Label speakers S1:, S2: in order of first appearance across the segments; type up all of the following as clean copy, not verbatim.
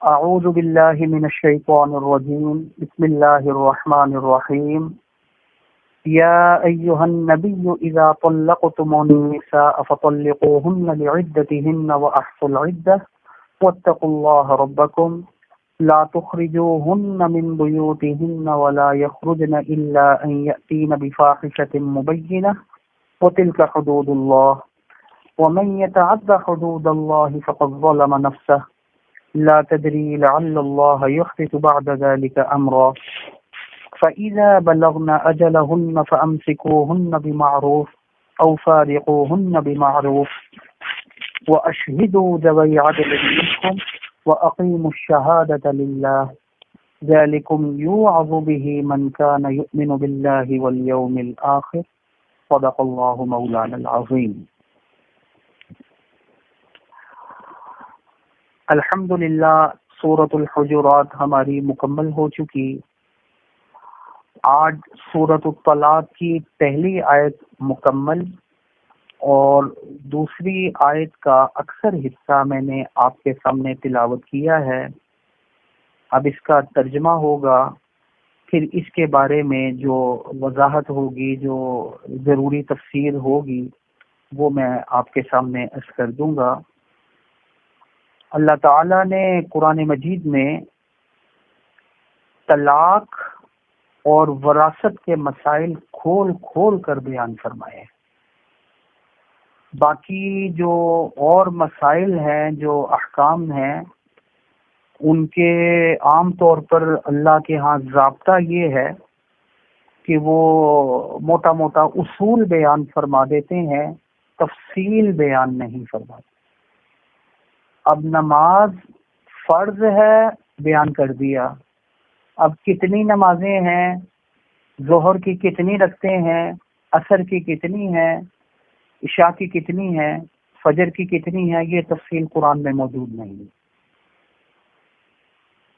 S1: اعوذ باللہ من الشیطان الرجیم بسم اللہ الرحمن الرحیم یا ایہا النبی اذا طلقتم النساء فطلقوهن لعدتهن واحصوا العدة واتقوا اللہ ربکم لا تخرجوهن من بیوتهن ولا يخرجن الا ان یأتین بفاحشة مبینة وتلك حدود اللہ ومن يتعد حدود اللہ فقد ظلم نفسه لا تدري لعل الله يحدث بعد ذلك أمرا فإذا بلغن أجلهن فأمسكوهن بمعروف أو فارقوهن بمعروف وأشهدوا ذوي عدل منكم وأقيموا الشهادة لله ذلكم يوعظ به من كان يؤمن بالله واليوم الآخر صدق الله مولانا العظيم. الحمدللہ سورۃ الحجرات ہماری مکمل ہو چکی. آج سورۃ الطلاق کی پہلی آیت مکمل اور دوسری آیت کا اکثر حصہ میں نے آپ کے سامنے تلاوت کیا ہے. اب اس کا ترجمہ ہوگا، پھر اس کے بارے میں جو وضاحت ہوگی، جو ضروری تفسیر ہوگی، وہ میں آپ کے سامنے عرض کر دوں گا. اللہ تعالیٰ نے قرآن مجید میں طلاق اور وراثت کے مسائل کھول کھول کر بیان فرمائے. باقی جو اور مسائل ہیں، جو احکام ہیں، ان کے عام طور پر اللہ کے ہاں ضابطہ یہ ہے کہ وہ موٹا موٹا اصول بیان فرما دیتے ہیں، تفصیل بیان نہیں فرماتے. اب نماز فرض ہے، بیان کر دیا. اب کتنی نمازیں ہیں، ظہر کی کتنی رکھتے ہیں، عصر کی کتنی ہیں، عشاء کی کتنی ہیں، فجر کی کتنی ہیں، یہ تفصیل قرآن میں موجود نہیں.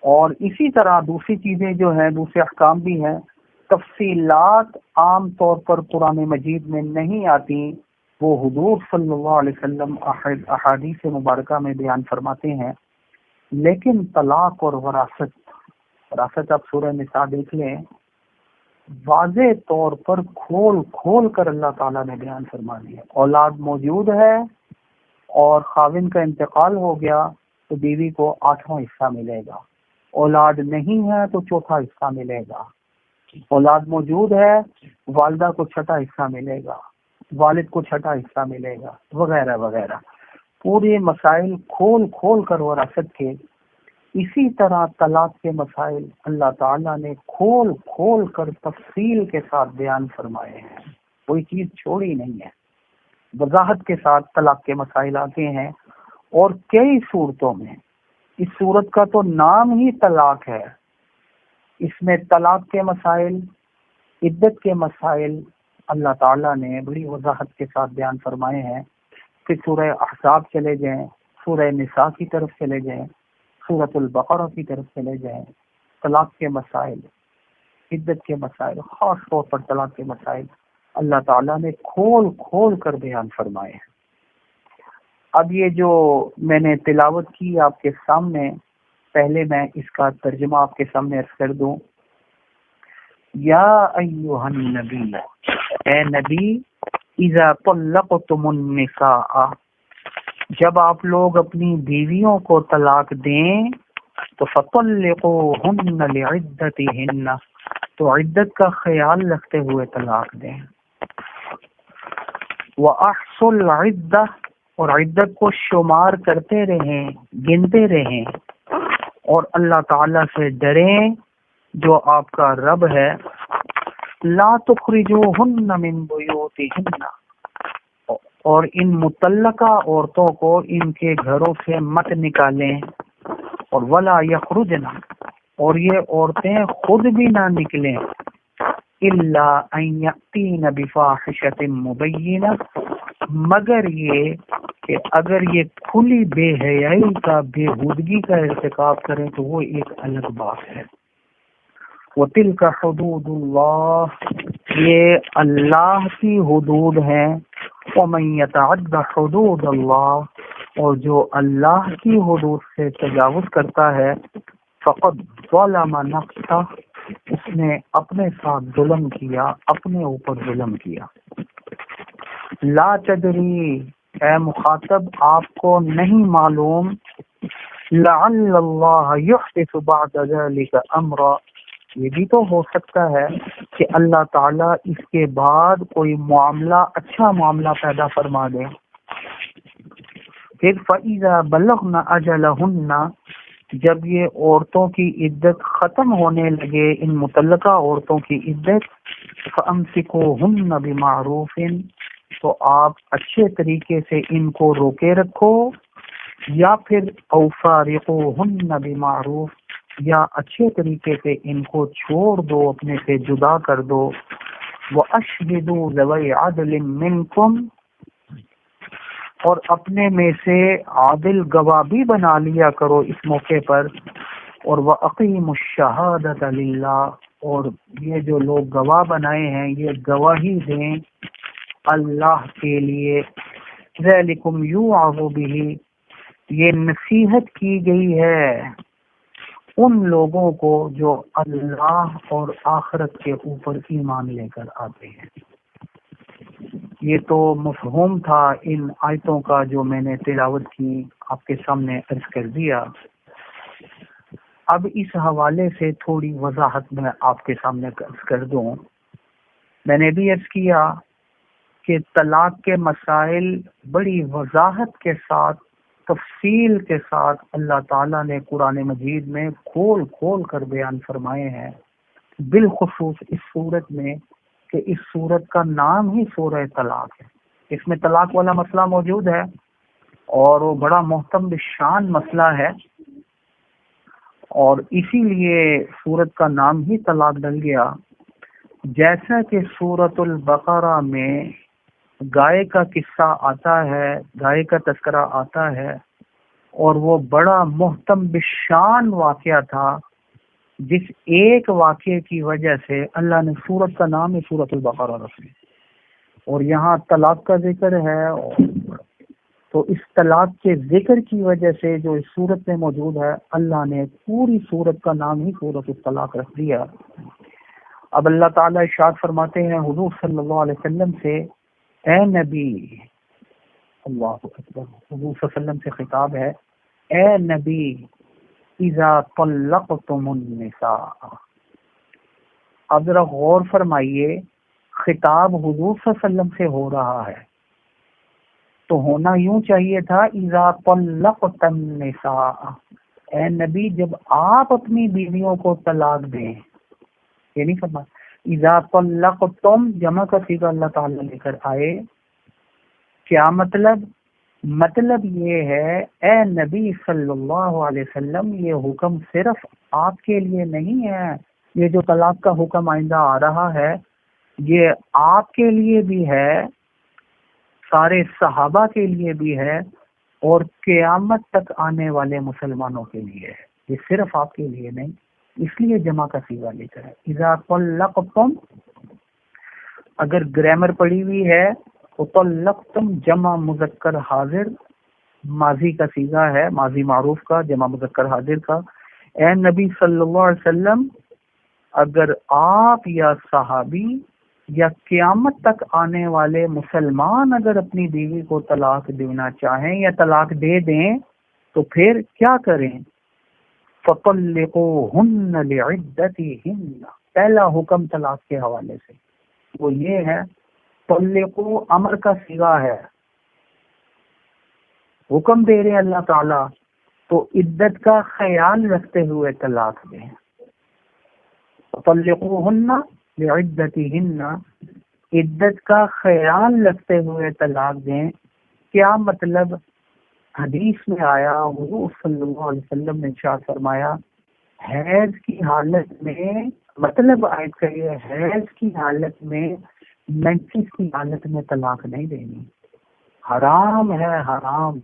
S1: اور اسی طرح دوسری چیزیں جو ہیں، دوسرے احکام بھی ہیں، تفصیلات عام طور پر قرآن مجید میں نہیں آتی. وہ حضور صلی اللہ علیہ وسلم احادیث مبارکہ میں بیان فرماتے ہیں. لیکن طلاق اور وراثت آپ سورہ نساء دیکھ لیں، واضح طور پر کھول کھول کر اللہ تعالیٰ نے بیان فرما دیا. اولاد موجود ہے اور خاوند کا انتقال ہو گیا تو بیوی کو 8واں حصہ ملے گا. اولاد نہیں ہے تو 4تھا حصہ ملے گا. اولاد موجود ہے، والدہ کو 6واں حصہ ملے گا، والد کو 6واں حصہ ملے گا، وغیرہ وغیرہ. پورے مسائل کھول کھول کر وراثت کے. اسی طرح طلاق کے مسائل اللہ تعالیٰ نے کھول کھول کر تفصیل کے ساتھ بیان فرمائے ہیں. کوئی چیز چھوڑی نہیں ہے. وضاحت کے ساتھ طلاق کے مسائل آتے ہیں اور کئی صورتوں میں. اس صورت کا تو نام ہی طلاق ہے. اس میں طلاق کے مسائل، عدت کے مسائل اللہ تعالیٰ نے بڑی وضاحت کے ساتھ بیان فرمائے ہیں. پھر سورہ احزاب چلے جائیں، سورہ نساء کی طرف چلے جائیں، سورۃ البقرہ کی طرف چلے جائیں، طلاق کے مسائل، عدت کے مسائل، خاص طور پر طلاق کے مسائل اللہ تعالیٰ نے کھول کھول کر بیان فرمائے ہیں. اب یہ جو میں نے تلاوت کی آپ کے سامنے، پہلے میں اس کا ترجمہ آپ کے سامنے عرض کر دوں. یا ایھا النبی، اے نبی، اذا طلقتم النساء، جب آپ لوگ اپنی بیویوں کو طلاق دیں تو فطلقوهن لعدتهن، تو عدت کا خیال رکھتے ہوئے طلاق دیں. واحصوا العدة، اور عدت کو شمار کرتے رہیں، گنتے رہیں، اور اللہ تعالیٰ سے ڈریں جو آپ کا رب ہے. لا تخرجوهن من بیوتهن، اور ان مطلقہ عورتوں کو ان کے گھروں سے مت نکالیں. اور ولا یخرجن، اور یہ عورتیں خود بھی نہ نکلیں. الا ان یأتین بفاحشۃ مبینہ، مگر یہ کہ اگر یہ کھلی بے حیائی کا، بےہودگی کا ارتکاب کریں تو وہ ایک الگ بات ہے. وَتِلْكَ حُدُودُ اللَّهِ، یہ اللہ کی حدود ہیں. وَمَن يَتَعَدَّ حُدُودَ اللَّهِ، اور جو اللہ کی حدود سے تجاوز کرتا ہے فقط ظلم نفسہ، اس نے اپنے ساتھ ظلم کیا، اپنے اوپر ظلم کیا۔ لا تدری، اے مخاطب آپ کو نہیں معلوم، لعل اللہ یحدث بعد ذلك امرا، یہ بھی تو ہو سکتا ہے کہ اللہ تعالیٰ اس کے بعد کوئی معاملہ، اچھا معاملہ پیدا فرما دے۔ پھر فَإِذَا بَلَغْنَ أَجَلَهُنَّ، جب یہ عورتوں کی عدت ختم ہونے لگے، ان متعلقہ عورتوں کی عدت، فَأَمْسِكُوهُنَّ بِمَعْرُوفٍ، تو آپ اچھے طریقے سے ان کو روکے رکھو، یا پھر أَوْ فَارِقُوهُنَّ بِمَعْرُوف، یا اچھے طریقے سے ان کو چھوڑ دو، اپنے سے جدا کر دو۔ وَأَشْهِدُوا ذَوَيْ عَدْلٍ مِّنْكُمْ، اور اپنے میں سے عادل گواہ بھی بنا لیا کرو اس موقع پر۔ اور وَأَقِيمُوا الشَّهَادَةَ لِلَّهِ، اور یہ جو لوگ گواہ بنائے ہیں یہ گواہی دیں اللہ کے لیے۔ ذَلِكُمْ يُوعَظُ بِهِ، یہ نصیحت کی گئی ہے ان لوگوں کو جو اللہ اور آخرت کے اوپر ایمان لے کر آتے ہیں۔ یہ تو مفہوم تھا ان آیتوں کا جو میں نے تلاوت کی، آپ کے سامنے عرض کر دیا۔ اب اس حوالے سے تھوڑی وضاحت میں آپ کے سامنے عرض کر دوں۔ میں نے بھی عرض کیا کہ طلاق کے مسائل بڑی وضاحت کے ساتھ، تفصیل کے ساتھ اللہ تعالیٰ نے قرآن مجید میں کھول کھول کر بیان فرمائے ہیں، بالخصوص اس صورت میں، کہ اس صورت کا نام ہی سورہ طلاق ہے۔ اس میں طلاق والا مسئلہ موجود ہے اور وہ بڑا محتم شان مسئلہ ہے، اور اسی لیے سورت کا نام ہی طلاق ڈل گیا۔ جیسا کہ سورۃ البقرہ میں گائے کا قصہ آتا ہے، گائے کا تذکرہ آتا ہے، اور وہ بڑا محتم شان واقعہ تھا، جس ایک واقعے کی وجہ سے اللہ نے سورت کا نام ہی سورۃ البقرہ رکھ دیا، اور یہاں طلاق کا ذکر ہے، تو اس طلاق کے ذکر کی وجہ سے جو اس سورت میں موجود ہے، اللہ نے پوری سورت کا نام ہی سورۃ الطلاق رکھ دیا۔ اب اللہ تعالیٰ ارشاد فرماتے ہیں حضور صلی اللہ علیہ وسلم سے، اے نبی، اللہ اکبر، حضور صلی اللہ علیہ وسلم سے خطاب ہے، اے نبی، اذا طلقتم النساء، اب ذرا غور فرمائیے، خطاب حضور صلی اللہ علیہ وسلم سے ہو رہا ہے، تو ہونا یوں چاہیے تھا اذا طلقتم النساء، اے نبی جب آپ اپنی بیویوں کو طلاق دیں، یہ نہیں فرمایا اذا طلقتم، جمع کا صیغہ اللہ تعالیٰ لے کر آئے۔ کیا مطلب یہ ہے اے نبی صلی اللہ علیہ وسلم، یہ حکم صرف آپ کے لیے نہیں ہے، یہ جو طلاق کا حکم آئندہ آ رہا ہے یہ آپ کے لیے بھی ہے، سارے صحابہ کے لیے بھی ہے، اور قیامت تک آنے والے مسلمانوں کے لیے ہے، یہ صرف آپ کے لیے نہیں، اس لیے جمع کا صیغہ لے کر ہے۔ اذا طلقتم، اگر گرامر پڑھی ہوئی ہے تو طلقتم جمع مذکر حاضر، ماضی کا صیغہ ہے، ماضی معروف کا جمع مذکر حاضر کا۔ اے نبی صلی اللہ علیہ وسلم، اگر آپ یا صحابی یا قیامت تک آنے والے مسلمان اگر اپنی بیوی کو طلاق دینا چاہیں یا طلاق دے دیں تو پھر کیا کریں؟ فَطَلِّقُوهُنَّ لِعِدَّتِهِنَّ، پہلا حکم طلاق کے حوالے سے وہ یہ ہے، طلقو امر کا صیغہ ہے، حکم دے رہے اللہ تعالیٰ، تو عدت کا خیال رکھتے ہوئے طلاق دیں۔ طلقوهن لعدتهن، عدت کا خیال رکھتے ہوئے طلاق دیں۔ کیا مطلب؟ حدیث میں آیا، حضور صلی اللہ علیہ وسلم نے ارشاد فرمایا، حیض کی حالت میں، مطلب آیت کا یہ، حیض کی حالت میں، مینسس کی حالت میں طلاق نہیں دینی، حرام ہے، حرام،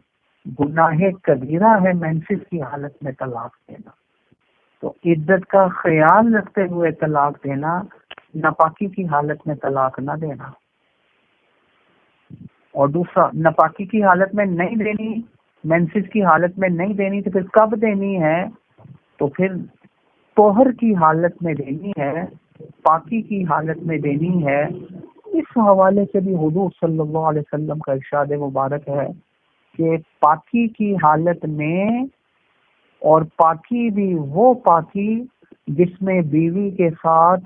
S1: گناہ کبیرہ ہے مینسس کی حالت میں طلاق دینا۔ تو عدت کا خیال رکھتے ہوئے طلاق دینا، ناپاکی کی حالت میں طلاق نہ دینا۔ اور دوسرا، ناپاکی کی حالت میں نہیں دینی مینسز کی حالت میں نہیں دینی تو پھر کب دینی ہے؟ تو پھر طہر کی حالت میں دینی ہے، پاکی کی حالت میں دینی ہے۔ اس حوالے سے بھی حضور صلی اللہ علیہ وسلم کا ارشاد مبارک ہے کہ پاکی کی حالت میں، اور پاکی بھی وہ پاکی جس میں بیوی کے ساتھ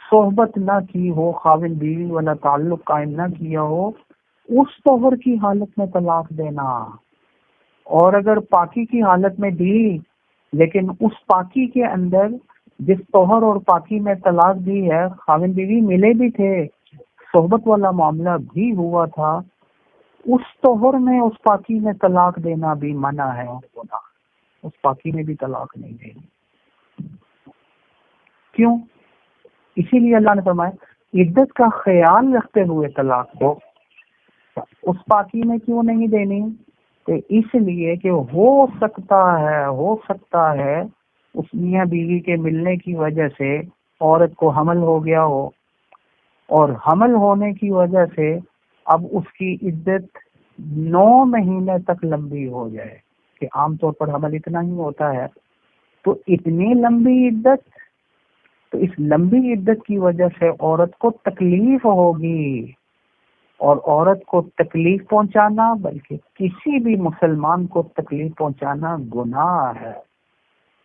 S1: صحبت نہ کی ہو، خاوند بیوی والا تعلق قائم نہ کیا ہو، اس طہر کی حالت میں طلاق دینا۔ اور اگر پاکی کی حالت میں دی لیکن اس پاکی کے اندر جس طہر اور پاکی میں طلاق دی ہے، خاوند بیوی ملے بھی تھے، صحبت والا معاملہ بھی ہوا تھا، اس طہر میں اس پاکی میں طلاق دینا بھی منع ہے، اس پاکی میں بھی طلاق نہیں دینی۔ کیوں؟ اسی لیے اللہ نے فرمایا عدت کا خیال رکھتے ہوئے طلاق دو۔ اس پاکی میں کیوں نہیں دینی؟ کہ اس لیے کہ ہو سکتا ہے اس میاں بیوی کے ملنے کی وجہ سے عورت کو حمل ہو گیا ہو، اور حمل ہونے کی وجہ سے اب اس کی عدت 9 مہینے تک لمبی ہو جائے، کہ عام طور پر حمل اتنا ہی ہوتا ہے، تو اتنی لمبی عدت، تو اس لمبی عدت کی وجہ سے عورت کو تکلیف ہوگی، اور عورت کو تکلیف پہنچانا، بلکہ کسی بھی مسلمان کو تکلیف پہنچانا گناہ ہے،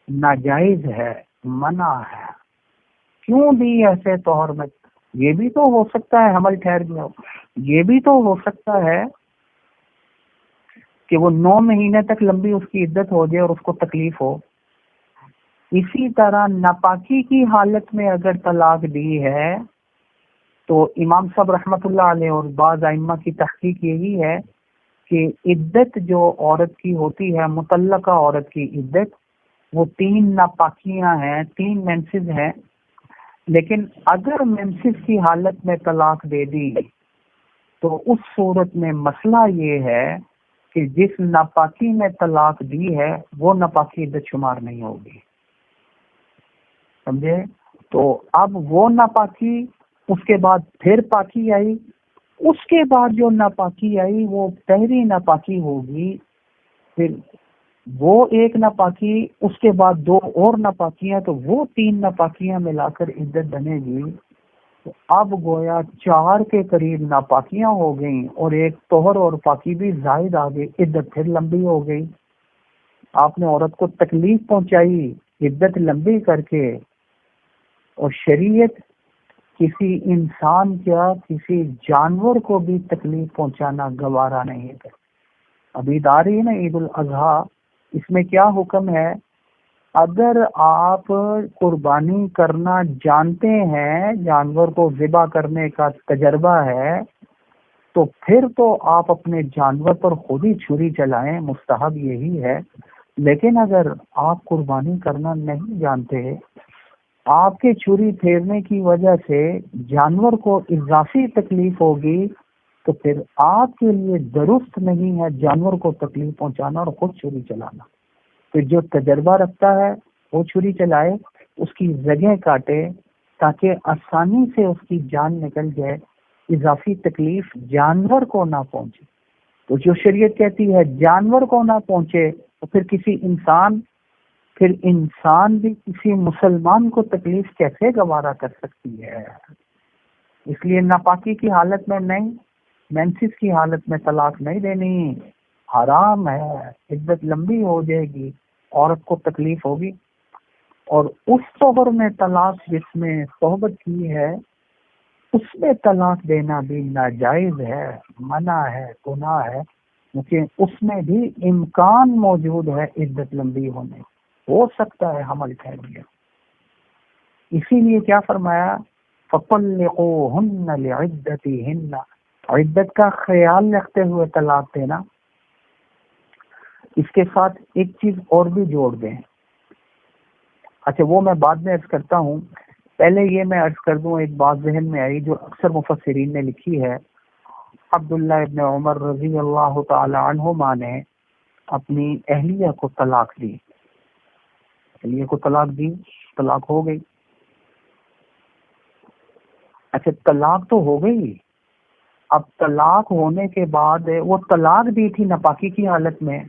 S1: ناجائز ہے، منع ہے۔ کیوں بھی ایسے طور میں؟ یہ بھی تو ہو سکتا ہے حمل ٹھہر گیا ہو، یہ بھی تو ہو سکتا ہے کہ وہ 9 مہینے تک لمبی اس کی عدت ہو جائے اور اس کو تکلیف ہو۔ اسی طرح ناپاکی کی حالت میں اگر طلاق دی ہے تو امام صاحب رحمۃ اللہ علیہ اور بعض ائمہ کی تحقیق یہی ہے کہ عدت جو عورت کی ہوتی ہے، مطلقہ عورت کی عدت، وہ 3 ناپاکیاں ہیں، 3 مینسز ہیں۔ لیکن اگر مینسز کی حالت میں طلاق دے دی تو اس صورت میں مسئلہ یہ ہے کہ جس ناپاکی میں طلاق دی ہے وہ ناپاکی عدت شمار نہیں ہوگی، سمجھے؟ تو اب وہ ناپاکی، اس کے بعد پھر پاکی آئی، اس کے بعد جو ناپاکی آئی وہ پہلی ناپاکی ہوگی، پھر وہ ایک ناپاکی، اس کے بعد 2 اور ناپاکیاں، تو وہ 3 ناپاکیاں ملا کر عدت بنے گی۔ تو اب گویا 4 کے قریب ناپاکیاں ہو گئیں، اور ایک طہر اور پاکی بھی زائد آ گئی، عدت پھر لمبی ہو گئی۔ آپ نے عورت کو تکلیف پہنچائی عدت لمبی کر کے، اور شریعت کسی انسان کیا کسی جانور کو بھی تکلیف پہنچانا گوارا نہیں ہے۔ ابھی آ رہی ہے نا عید الاضحیٰ، اس میں کیا حکم ہے؟ اگر آپ قربانی کرنا جانتے ہیں، جانور کو ذبح کرنے کا تجربہ ہے، تو پھر تو آپ اپنے جانور پر خود ہی چھری چلائیں، مستحب یہی ہے۔ لیکن اگر آپ قربانی کرنا نہیں جانتے، آپ کے چھری پھیرنے کی وجہ سے جانور کو اضافی تکلیف ہوگی، تو پھر آپ کے لیے درست نہیں ہے جانور کو تکلیف پہنچانا اور خود چھری چلانا۔ پھر جو تجربہ رکھتا ہے وہ چھری چلائے، اس کی جگہ کاٹے تاکہ آسانی سے اس کی جان نکل جائے، اضافی تکلیف جانور کو نہ پہنچے۔ تو جو شریعت کہتی ہے جانور کو نہ پہنچے، تو پھر انسان بھی کسی مسلمان کو تکلیف کیسے گوارا کر سکتی ہے؟ اس لیے ناپاکی کی حالت میں نہیں، مینسس کی حالت میں طلاق نہیں دینی، حرام ہے، عدت لمبی ہو جائے گی، عورت کو تکلیف ہوگی۔ اور اس طور میں طلاق جس میں صحبت کی ہے، اس میں طلاق دینا بھی ناجائز ہے، منع ہے، گناہ ہے، کیونکہ اس میں بھی امکان موجود ہے عدت لمبی ہونے، ہو سکتا ہے حمل ٹھہر گیا۔ اسی لیے کیا فرمایا؟ فَطَلِّقُوهُنَّ لِعِدَّتِهِنَّ، عدت کا خیال رکھتے ہوئے طلاق دینا۔ اس کے ساتھ ایک چیز اور بھی جوڑ دیں، اچھا وہ میں بعد میں عرض کرتا ہوں، پہلے یہ میں عرض کر دوں، ایک بات ذہن میں آئی جو اکثر مفسرین نے لکھی ہے۔ عبداللہ ابن عمر رضی اللہ تعالی عنہما نے اپنی اہلیہ کو طلاق دی، اہلیہ کو طلاق دی، طلاق ہو گئی۔ اچھا طلاق تو ہو گئی، اب طلاق ہونے کے بعد وہ طلاق دی تھی ناپاکی کی حالت میں.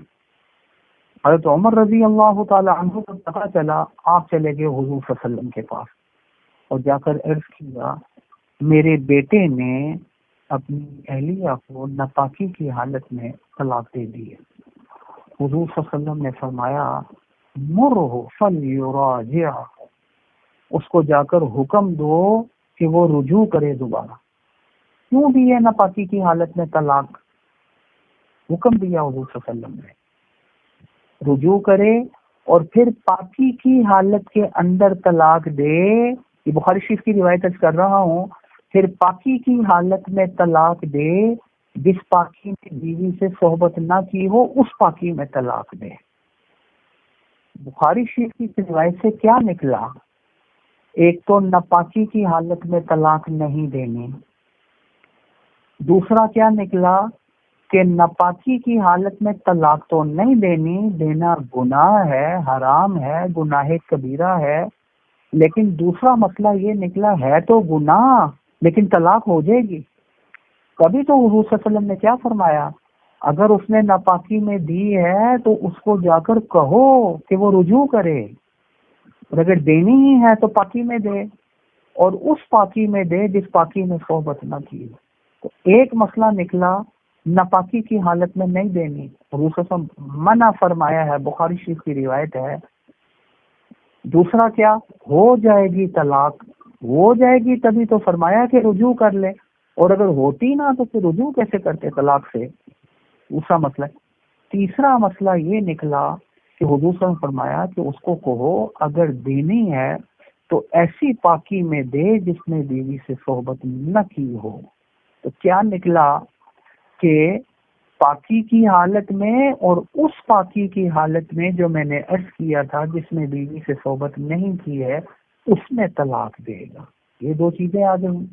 S1: حضرت عمر رضی اللہ تعالی عنہ کو پتا چلا، آپ چلے گئے حضور صلی اللہ علیہ وسلم کے پاس اور جا کر عرض کیا میرے بیٹے نے اپنی اہلیہ کو ناپاکی کی حالت میں طلاق دے دی ہے. حضور صلی اللہ علیہ وسلم نے فرمایا مرہ فلیراجع، اس کو جا کر حکم دو کہ وہ رجوع کرے دوبارہ. کیوں دی ہے ناپاکی کی حالت میں طلاق؟ حکم دیا حضور صلی اللہ علیہ وسلم نے رجوع کرے اور پھر پاکی کی حالت کے اندر طلاق دے. یہ بخاری شریف کی روایت کر رہا ہوں. پھر پاکی کی حالت میں طلاق دے، جس پاکی میں بیوی سے صحبت نہ کی ہو اس پاکی میں طلاق دے. بخاری شریف کی روایت سے کیا نکلا؟ ایک تو ناپاکی کی حالت میں طلاق نہیں دینی، دوسرا کیا نکلا کہ ناپاکی کی حالت میں طلاق تو نہیں دینی، دینا گناہ ہے، حرام ہے، گناہ کبیرہ ہے. لیکن دوسرا مسئلہ یہ نکلا ہے تو گناہ لیکن طلاق ہو جائے گی. کبھی تو حضور صلی اللہ علیہ وسلم نے کیا فرمایا، اگر اس نے ناپاکی میں دی ہے تو اس کو جا کر کہو کہ وہ رجوع کرے، اور اگر دینی ہی ہے تو پاکی میں دے، اور اس پاکی میں دے جس پاکی میں صحبت نہ کی. تو ایک مسئلہ نکلا ناپاکی کی حالت میں نہیں دینی، حضور صلی اللہ علیہ وسلم منع فرمایا ہے، بخاری شریف کی روایت ہے. دوسرا کیا، ہو جائے گی طلاق، ہو جائے گی تبھی تو فرمایا کہ رجوع کر لے، اور اگر ہوتی نہ تو پھر رجوع کیسے کرتے طلاق سے. دوسرا مسئلہ. تیسرا مسئلہ یہ نکلا کہ حضور صلی اللہ علیہ وسلم فرمایا کہ اس کو کہو اگر دینی ہے تو ایسی پاکی میں دے جس نے بیوی سے صحبت نہ کی ہو. تو کیا نکلا کہ پاکی کی حالت میں اور اس پاکی کی حالت میں جو میں نے عرض کیا تھا جس نے بیوی سے صحبت نہیں کی ہے اس میں طلاق دے گا. یہ دو چیزیں آ گئی.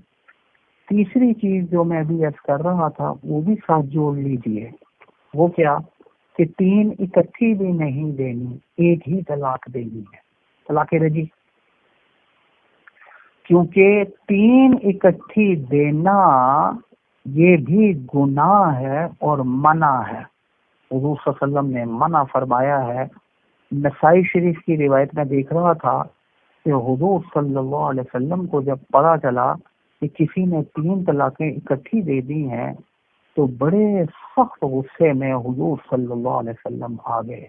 S1: تیسری چیز جو میں ابھی عرض کر رہا تھا وہ بھی ساتھ جوڑ لیجئے. وہ کیا کہ 3 اکٹھی بھی نہیں دینی، ایک ہی طلاق دینی ہے، طلاق رجعی. کیونکہ 3 اکٹھی دینا یہ بھی گناہ ہے اور منع ہے. حضور صلی اللہ علیہ وسلم نے منع فرمایا ہے. نسائی شریف کی روایت میں دیکھ رہا تھا کہ حضور صلی اللہ علیہ وسلم کو جب پتا چلا کہ کسی نے 3 طلاقیں اکٹھی دے دی ہیں تو بڑے سخت غصے میں حضور صلی اللہ علیہ وسلم آ گئے.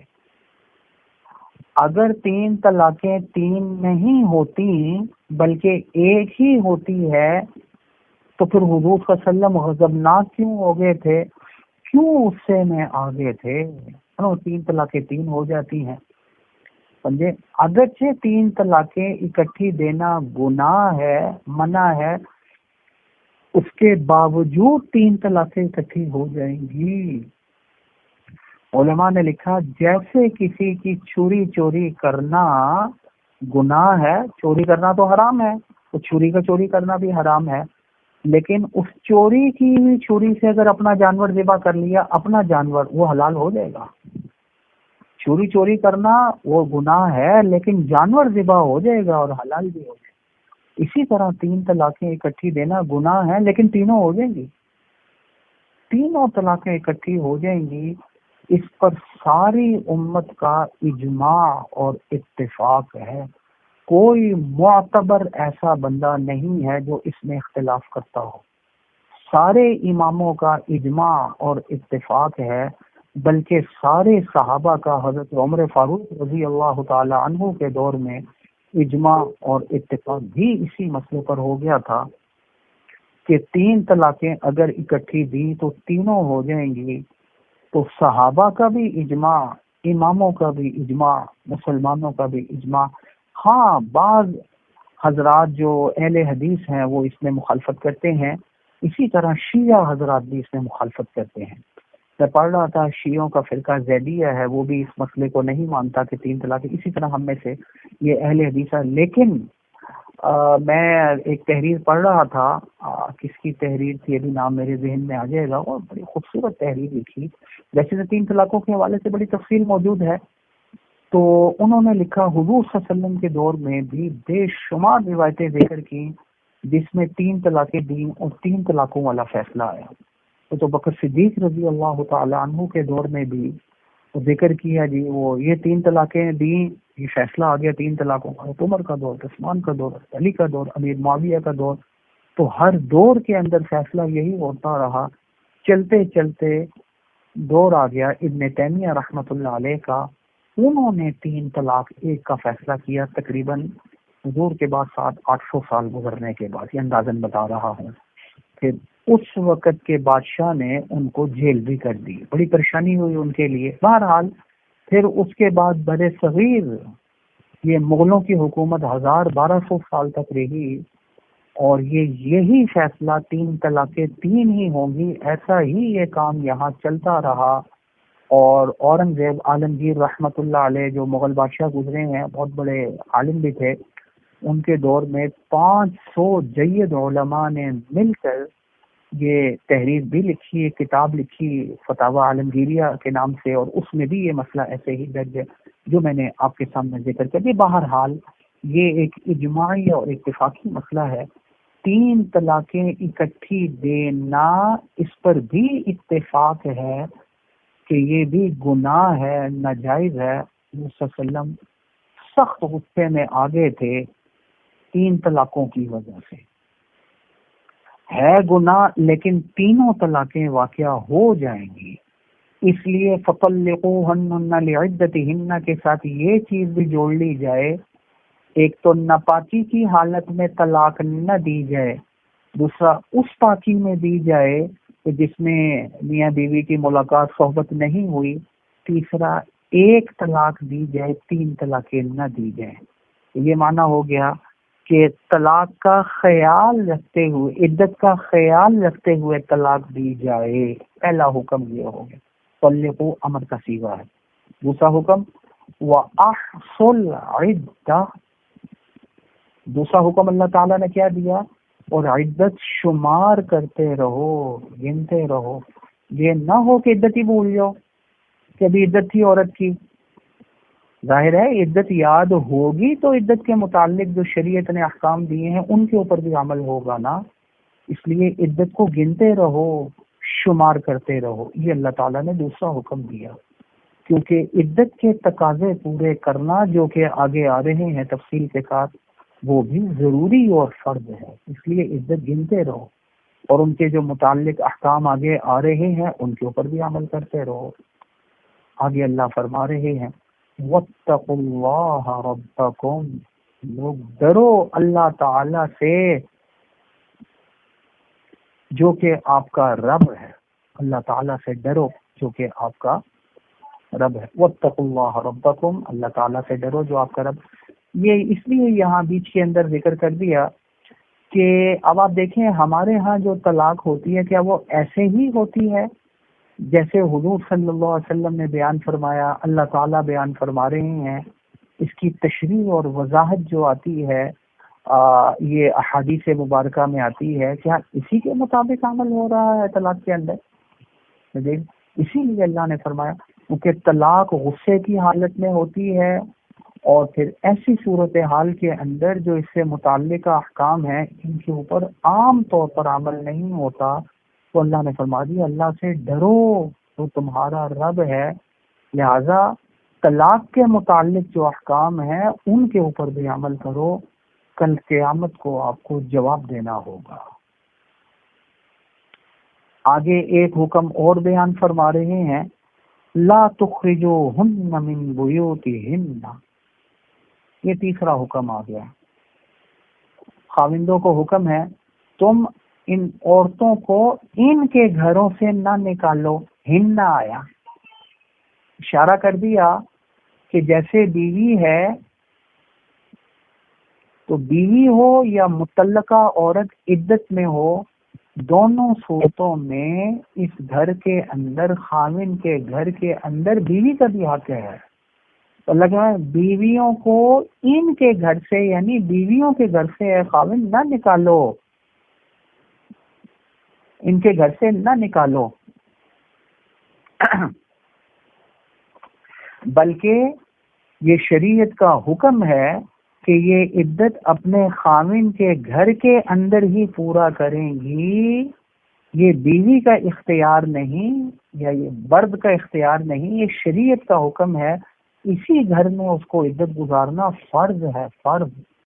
S1: اگر 3 طلاقیں 3 نہیں ہوتی بلکہ ایک ہی ہوتی ہے تو پھر حضور صلی اللہ علیہ وسلم غضبناک کیوں ہو گئے تھے، کیوں غصے میں آ گئے تھے؟ 3 طلاقیں 3 ہو جاتی ہیں، سمجھے. اگرچہ 3 طلاقیں اکٹھی دینا گناہ ہے، منع ہے، اس کے باوجود 3 طلاقیں اکٹھی ہو جائیں گی. علماء نے لکھا جیسے کسی کی چھری چوری کرنا گناہ ہے، چوری کرنا تو حرام ہے، تو چھری کا چوری کرنا بھی حرام ہے، لیکن اس چوری کی ہوئی چھری سے اگر اپنا جانور ذبح کر لیا، اپنا جانور، وہ حلال ہو جائے گا. چھری چوری کرنا وہ گناہ ہے لیکن جانور ذبح ہو جائے گا اور حلال بھی ہو جائے گا. اسی طرح 3 طلاقیں اکٹھی دینا گناہ ہے لیکن تینوں ہو جائیں گی، تینوں طلاقیں اکٹھی ہو جائیں گی. اس پر ساری امت کا اجماع اور اتفاق ہے. کوئی معتبر ایسا بندہ نہیں ہے جو اس میں اختلاف کرتا ہو. سارے اماموں کا اجماع اور اتفاق ہے، بلکہ سارے صحابہ کا حضرت عمر فاروق رضی اللہ تعالی عنہ کے دور میں اجماع اور اتفاق بھی اسی مسئلے پر ہو گیا تھا کہ 3 طلاقیں اگر اکٹھی دی تو تینوں ہو جائیں گی. تو صحابہ کا بھی اجماع، اماموں کا بھی اجماع، مسلمانوں کا بھی اجماع. ہاں بعض حضرات جو اہل حدیث ہیں وہ اس میں مخالفت کرتے ہیں، اسی طرح شیعہ حضرات بھی اس میں مخالفت کرتے ہیں. میں پڑھ رہا تھا شیعوں کا فرقہ زیدیہ ہے، وہ بھی اس مسئلے کو نہیں مانتا کہ 3 طلاق. اسی طرح ہم میں سے یہ اہل حدیث ہے. لیکن میں ایک تحریر پڑھ رہا تھا، کس کی تحریر تھی ابھی نام میرے ذہن میں آ جائے گا، اور بڑی خوبصورت تحریر لکھی. ویسے تو 3 طلاقوں کے حوالے سے بڑی تفصیل موجود ہے. تو انہوں نے لکھا حضور صلی اللہ علیہ وسلم کے دور میں بھی بے شمار روایتیں ذکر کی جس میں 3 طلاقیں دیں اور 3 طلاقوں والا فیصلہ آیا۔ تو بکر صدیق رضی اللہ تعالی عنہ کے دور میں بھی ذکر کیا جی وہ یہ 3 طلاقیں دیں، یہ فیصلہ آ گیا 3 طلاقوں کا۔ عمر کا دور، عثمان کا دور، علی کا دور، امیر معاویہ کا دور، تو ہر دور کے اندر فیصلہ یہی ہوتا رہا۔ چلتے چلتے دور آ گیا ابن تیمیہ رحمۃ اللہ علیہ کا، انہوں نے 3 طلاق 1 کا فیصلہ کیا، تقریباً حضور کے بعد 700-800 سال گزرنے کے بعد، یہ اندازاً بتا رہا ہوں۔ پھر اس وقت کے بادشاہ نے ان کو جیل بھی کر دی، بڑی پریشانی ہوئی ان کے لیے۔ بہرحال پھر اس کے بعد برِ صغیر یہ مغلوں کی حکومت 1200 سال تک رہی، اور یہی فیصلہ 3 طلاقیں 3 ہی ہوں گی، ایسا ہی یہ کام یہاں چلتا رہا۔ اور اورنگزیب عالمگیر رحمت اللہ علیہ جو مغل بادشاہ گزرے ہیں، بہت بڑے عالم بھی تھے، ان کے دور میں 500 جید علماء نے مل کر یہ تحریر بھی لکھی، ایک کتاب لکھی فتاوی عالمگیریہ کے نام سے، اور اس میں بھی یہ مسئلہ ایسے ہی درج ہے جو میں نے آپ کے سامنے ذکر کر دیا۔ بہرحال یہ ایک اجماعی اور اتفاقی مسئلہ ہے۔ 3 طلاقیں اکٹھی دینا، اس پر بھی اتفاق ہے کہ یہ بھی گناہ ہے، ناجائز ہے۔ نبی صلی اللہ علیہ وسلم سخت غصے میں آگے تھے 3 طلاقوں کی وجہ سے، ہے گناہ لیکن تینوں طلاقیں واقع ہو جائیں گی، اس لیے فطلقوہن لعدتہن کے ساتھ یہ چیز بھی جوڑ لی جائے، ایک تو ناپاکی کی حالت میں طلاق نہ دی جائے، دوسرا اس پاکی میں دی جائے کہ جس میں میاں بیوی کی ملاقات صحبت نہیں ہوئی، تیسرا ایک طلاق دی جائے، 3 طلاقیں نہ دی جائیں۔ یہ معنی ہو گیا کہ طلاق کا خیال رکھتے ہوئے، عدت کا خیال رکھتے ہوئے طلاق دی جائے۔ پہلا حکم یہ ہو گیا، طلقوا امر کا صیغہ ہے۔ دوسرا حکم وَأَحْصُوا الْعِدَّةَ، دوسرا حکم اللہ تعالیٰ نے کیا دیا، اور عدت شمار کرتے رہو، گنتے رہو۔ یہ نہ ہو کہ عدت ہی بھول جاؤ کہ ابھی عدت تھی عورت کی۔ ظاہر ہے عدت یاد ہوگی تو عدت کے متعلق جو شریعت نے احکام دیے ہیں ان کے اوپر بھی عمل ہوگا نا، اس لیے عدت کو گنتے رہو، شمار کرتے رہو۔ یہ اللہ تعالیٰ نے دوسرا حکم دیا، کیونکہ عدت کے تقاضے پورے کرنا جو کہ آگے آ رہے ہیں تفصیل کے ساتھ، وہ بھی ضروری اور فرض ہے، اس لیے عدت گنتے رہو، اور ان کے جو متعلق احکام آگے آ رہے ہیں ان کے اوپر بھی عمل کرتے رہو۔ آگے اللہ فرما رہے ہیں وَاتَّقُوا اللَّهَ رَبَّكُمْ، لوگ ڈرو اللہ تعالی سے جو کہ آپ کا رب ہے، اللہ تعالی سے ڈرو جو کہ آپ کا رب ہے۔ وَاتَّقُوا اللَّهَ رَبَّكُمْ، اللہ تعالی سے ڈرو جو آپ کا رب۔ یہ اس لیے یہاں بیچ کے اندر ذکر کر دیا کہ اب آپ دیکھیں ہمارے ہاں جو طلاق ہوتی ہے کیا وہ ایسے ہی ہوتی ہے جیسے حضور صلی اللہ علیہ وسلم نے بیان فرمایا، اللہ تعالیٰ بیان فرما رہے ہیں؟ اس کی تشریح اور وضاحت جو آتی ہے یہ احادیث مبارکہ میں آتی ہے، کیا اسی کے مطابق عمل ہو رہا ہے طلاق کے اندر؟ اسی لیے اللہ نے فرمایا کیونکہ طلاق غصے کی حالت میں ہوتی ہے، اور پھر ایسی صورتحال کے اندر جو اس سے متعلقہ احکام ہیں ان کے اوپر عام طور پر عمل نہیں ہوتا، تو اللہ نے فرما دیا اللہ سے ڈرو تو تمہارا رب ہے، لہذا طلاق کے متعلق جو احکام ہیں ان کے اوپر بھی عمل کرو، کل قیامت کو آپ کو جواب دینا ہوگا۔ آگے ایک حکم اور بیان فرما رہے ہیں لا تخرجوہن من بیوتہن، یہ تیسرا حکم آ گیا۔ خاوندوں کو حکم ہے تم ان عورتوں کو ان کے گھروں سے نہ نکالو، ہن نہ آیا، اشارہ کر دیا کہ جیسے بیوی ہے تو بیوی ہو یا متعلقہ عورت عدت میں ہو، دونوں صورتوں میں اس گھر کے اندر، خاوند کے گھر کے اندر بیوی کا بھی حق ہے۔ تو لگا بیویوں کو ان کے گھر سے، یعنی بیویوں کے گھر سے اے خاوند نہ نکالو، ان کے گھر سے نہ نکالو، بلکہ یہ شریعت کا حکم ہے کہ یہ عدت اپنے خاوند کے گھر کے اندر ہی پورا کریں گی، یہ بیوی کا اختیار نہیں یا یہ مرد کا اختیار نہیں، یہ شریعت کا حکم ہے، اسی گھر میں اس کو عدت گزارنا فرض ہے، فرض۔